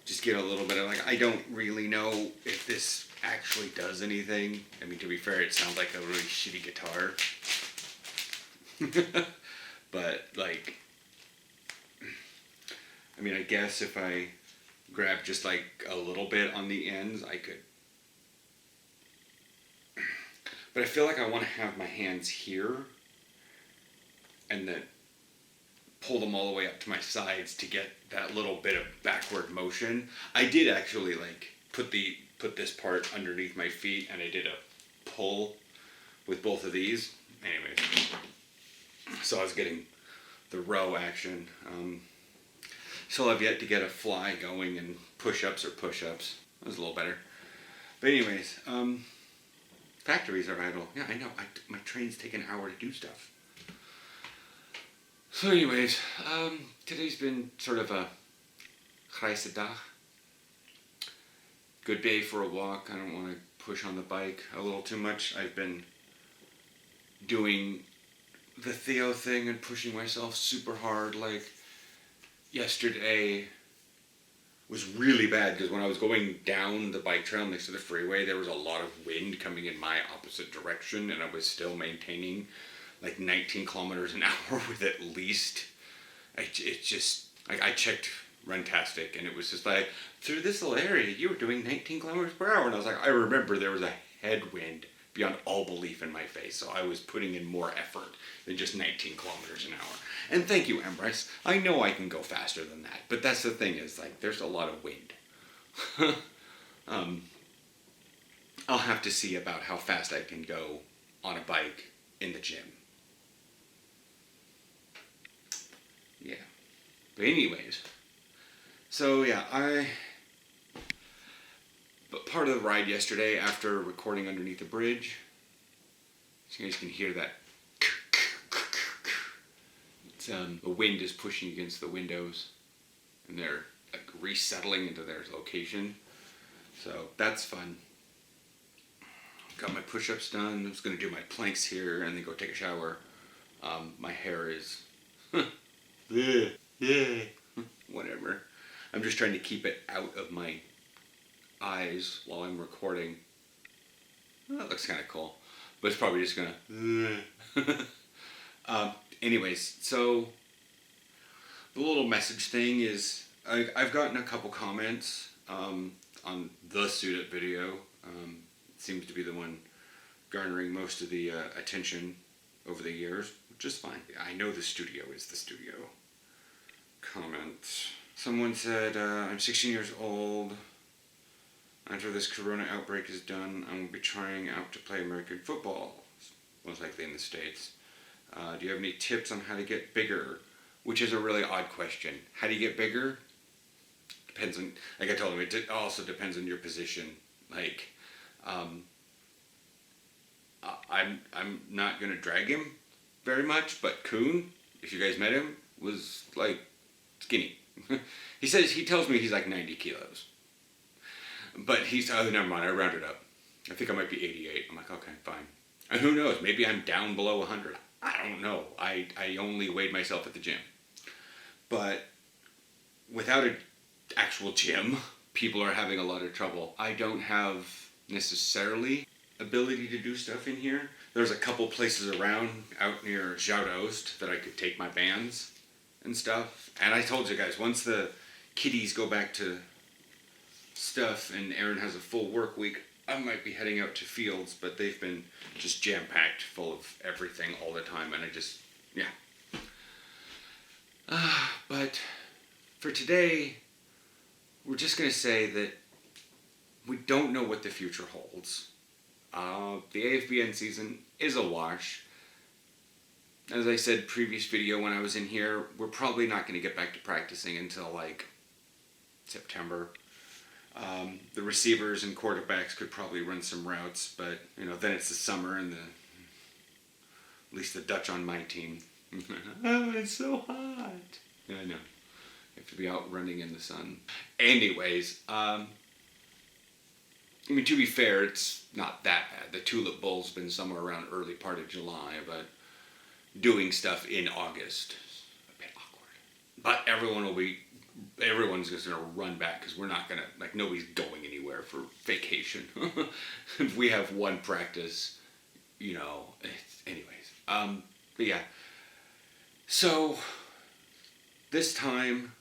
Just get a little bit of like, I don't really know if this actually does anything. I mean, to be fair, it sounds like a really shitty guitar. But like, I mean, I guess if I grab just like a little bit on the ends, I could. But I feel like I want to have my hands here and then pull them all the way up to my sides to get that little bit of backward motion. I did actually like put this part underneath my feet, and I did a pull with both of these. Anyways, so I was getting the row action. Still have yet to get a fly going and push-ups. That was a little better. But anyways, factories are idle. Yeah, I know. My trains take an hour to do stuff. So anyways, today's been sort of a grijze dag. Good day for a walk. I don't want to push on the bike a little too much. I've been doing the Theo thing and pushing myself super hard. Like yesterday was really bad because when I was going down the bike trail next to the freeway, there was a lot of wind coming in my opposite direction, and I was still maintaining like 19 kilometers an hour with at least. I checked Runtastic, and it was just like, through this little area, you were doing 19 kilometers per hour. And I was like, I remember there was a headwind beyond all belief in my face, so I was putting in more effort than just 19 kilometers an hour. And thank you, Embrace. I know I can go faster than that, but that's the thing is, like, there's a lot of wind. I'll have to see about how fast I can go on a bike in the gym. Yeah. But anyways, so yeah, but part of the ride yesterday after recording underneath the bridge, so you guys can hear that. It's, the wind is pushing against the windows, and they're like resettling into their location. So that's fun. Got my push-ups done. I was gonna do my planks here and then go take a shower. My hair is, whatever. I'm just trying to keep it out of my eyes while I'm recording. Well, that looks kind of cool, but it's probably just gonna. Anyways, so the little message thing is I've gotten a couple comments on the Suit It video. It seems to be the one garnering most of the attention over the years, which is fine. I know the studio is the studio. Comment. Someone said, I'm 16 years old. After this corona outbreak is done, I will be trying out to play American football, most likely in the States. Do you have any tips on how to get bigger? Which is a really odd question. How do you get bigger? Depends on, like I told him, it also depends on your position. Like, I'm not going to drag him very much, but Kuhn, if you guys met him, was like skinny. He tells me he's like 90 kilos. But he's, oh, never mind, I rounded up. I think I might be 88. I'm like, okay, fine. And who knows, maybe I'm down below 100. I don't know. I only weighed myself at the gym. But without an actual gym, people are having a lot of trouble. I don't have necessarily ability to do stuff in here. There's a couple places around out near Zuidoost that I could take my bands and stuff. And I told you guys, once the kiddies go back to stuff and Aaron has a full work week, I might be heading out to Fields, but they've been just jam-packed full of everything all the time, and I just, yeah. But for today, we're just going to say that we don't know what the future holds. The AFBN season is a wash. As I said previous video when I was in here, we're probably not going to get back to practicing until like September. The receivers and quarterbacks could probably run some routes, but you know, then it's the summer and at least the Dutch on my team. Oh, it's so hot. Yeah, I know. You have to be out running in the sun. Anyways, I mean, to be fair, it's not that bad. The Tulip Bowl's been somewhere around early part of July, but doing stuff in August is a bit awkward. But everyone's just gonna run back because we're not gonna, like, nobody's going anywhere for vacation. If we have one practice, anyways. But yeah. So, this time,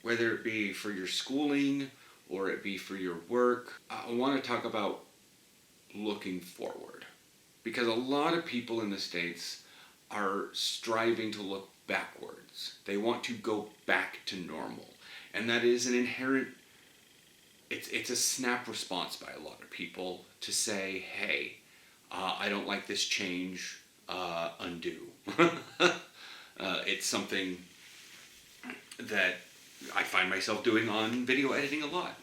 whether it be for your schooling or it be for your work, I want to talk about looking forward. Because a lot of people in the States are striving to look backwards. They want to go back to normal. And that is an inherent, it's a snap response by a lot of people to say, hey, I don't like this change, undo. It's something that I find myself doing on video editing a lot.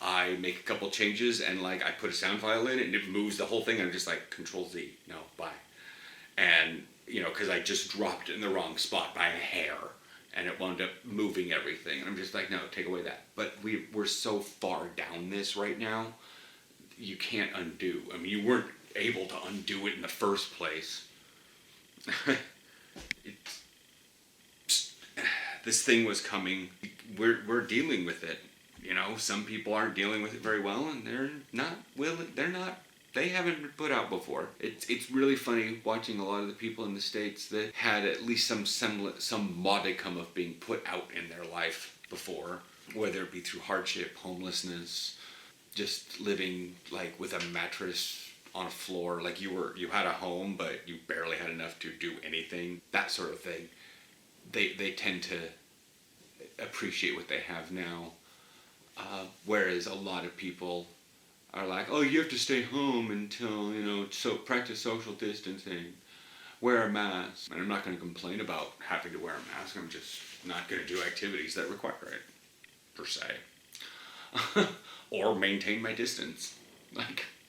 I make a couple changes and I put a sound file in and it moves the whole thing. I'm just like, Control Z, no, bye. And, because I just dropped it in the wrong spot by a hair and it wound up moving everything. And I'm just like, no, take away that. But we're so far down this right now, you can't undo. I mean, you weren't able to undo it in the first place. This thing was coming. We're dealing with it. Some people aren't dealing with it very well, and they're not willing. They haven't been put out before. It's really funny watching a lot of the people in the States that had at least some modicum of being put out in their life before, whether it be through hardship, homelessness, just living with a mattress on a floor, you had a home but you barely had enough to do anything, that sort of thing. They tend to appreciate what they have now, whereas a lot of people are like, oh, you have to stay home until, so practice social distancing, wear a mask. And I'm not going to complain about having to wear a mask. I'm just not going to do activities that require it, per se. Or maintain my distance.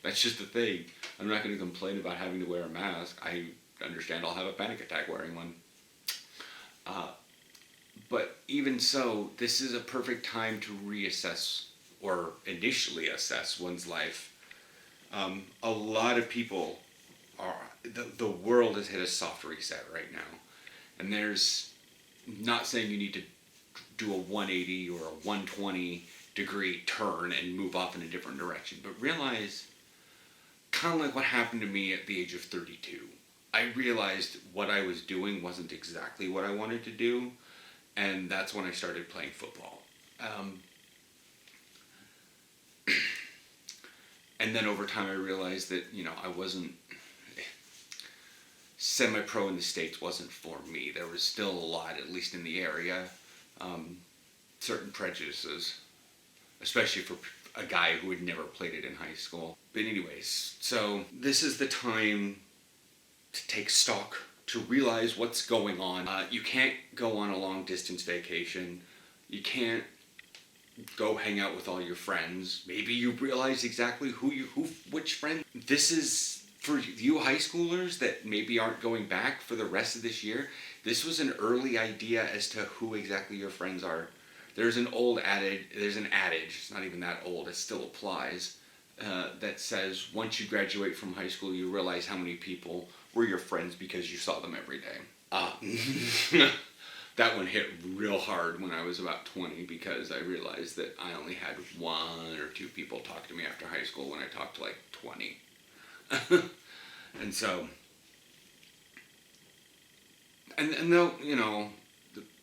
That's just the thing. I'm not going to complain about having to wear a mask. I understand I'll have a panic attack wearing one. But even so, this is a perfect time to reassess or initially assess one's life. A lot of people the world has hit a soft reset right now. And there's, not saying you need to do a 180 or a 120 degree turn and move off in a different direction, but realize, kind of like what happened to me at the age of 32. I realized what I was doing wasn't exactly what I wanted to do, and that's when I started playing football. And then over time I realized that, I wasn't, semi-pro in the States wasn't for me. There was still a lot, at least in the area, certain prejudices, especially for a guy who had never played it in high school. But anyways, so this is the time to take stock, to realize what's going on. You can't go on a long distance vacation. You can't go hang out with all your friends. Maybe you realize exactly which friend. This is for you high schoolers that maybe aren't going back for the rest of this year. This was an early idea as to who exactly your friends are. There's an adage, it's not even that old, it still applies, that says once you graduate from high school, you realize how many people were your friends because you saw them every day. That one hit real hard when I was about 20 because I realized that I only had one or two people talk to me after high school when I talked to 20. And so, and though,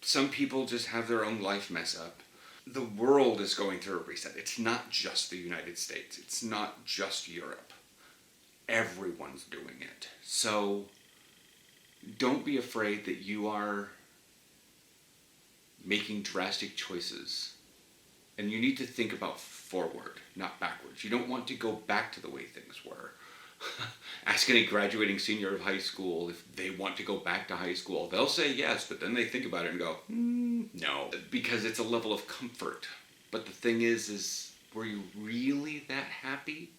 some people just have their own life mess up. The world is going through a reset. It's not just the United States. It's not just Europe. Everyone's doing it. So don't be afraid that you are making drastic choices. And you need to think about forward, not backwards. You don't want to go back to the way things were. Ask any graduating senior of high school if they want to go back to high school. They'll say yes, but then they think about it and go, no. Because it's a level of comfort. But the thing is were you really that happy?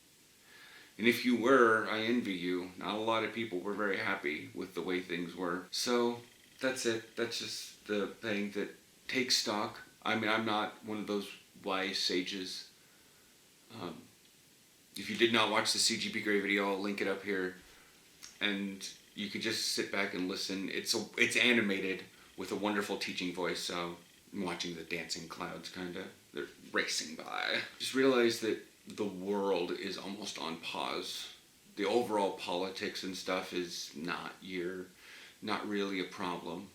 And if you were, I envy you. Not a lot of people were very happy with the way things were. So that's it. That's just the thing, that take stock. I mean, I'm not one of those wise sages. If you did not watch the CGP Grey video, I'll link it up here, and you can just sit back and listen. It's animated with a wonderful teaching voice, so I'm watching the dancing clouds, kind of. They're racing by. Just realize that the world is almost on pause. The overall politics and stuff is not really a problem.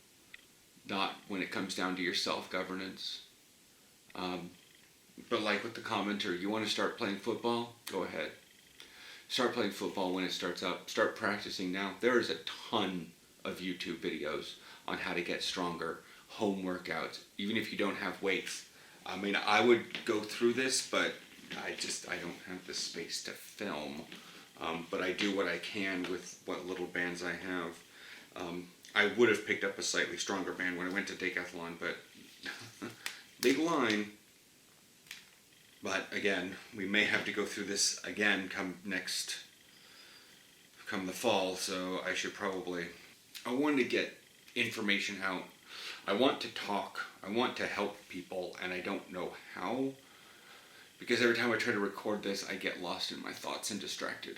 Not when it comes down to your self-governance. But like with the commenter, you want to start playing football? Go ahead. Start playing football when it starts up. Start practicing now. There is a ton of YouTube videos on how to get stronger, home workouts, even if you don't have weights. I mean, I would go through this, but I don't have the space to film. But I do what I can with what little bands I have. I would have picked up a slightly stronger band when I went to Decathlon, but big line. But again, we may have to go through this again come the fall, so I wanted to get information out. I want to talk, I want to help people, and I don't know how, because every time I try to record this, I get lost in my thoughts and distracted.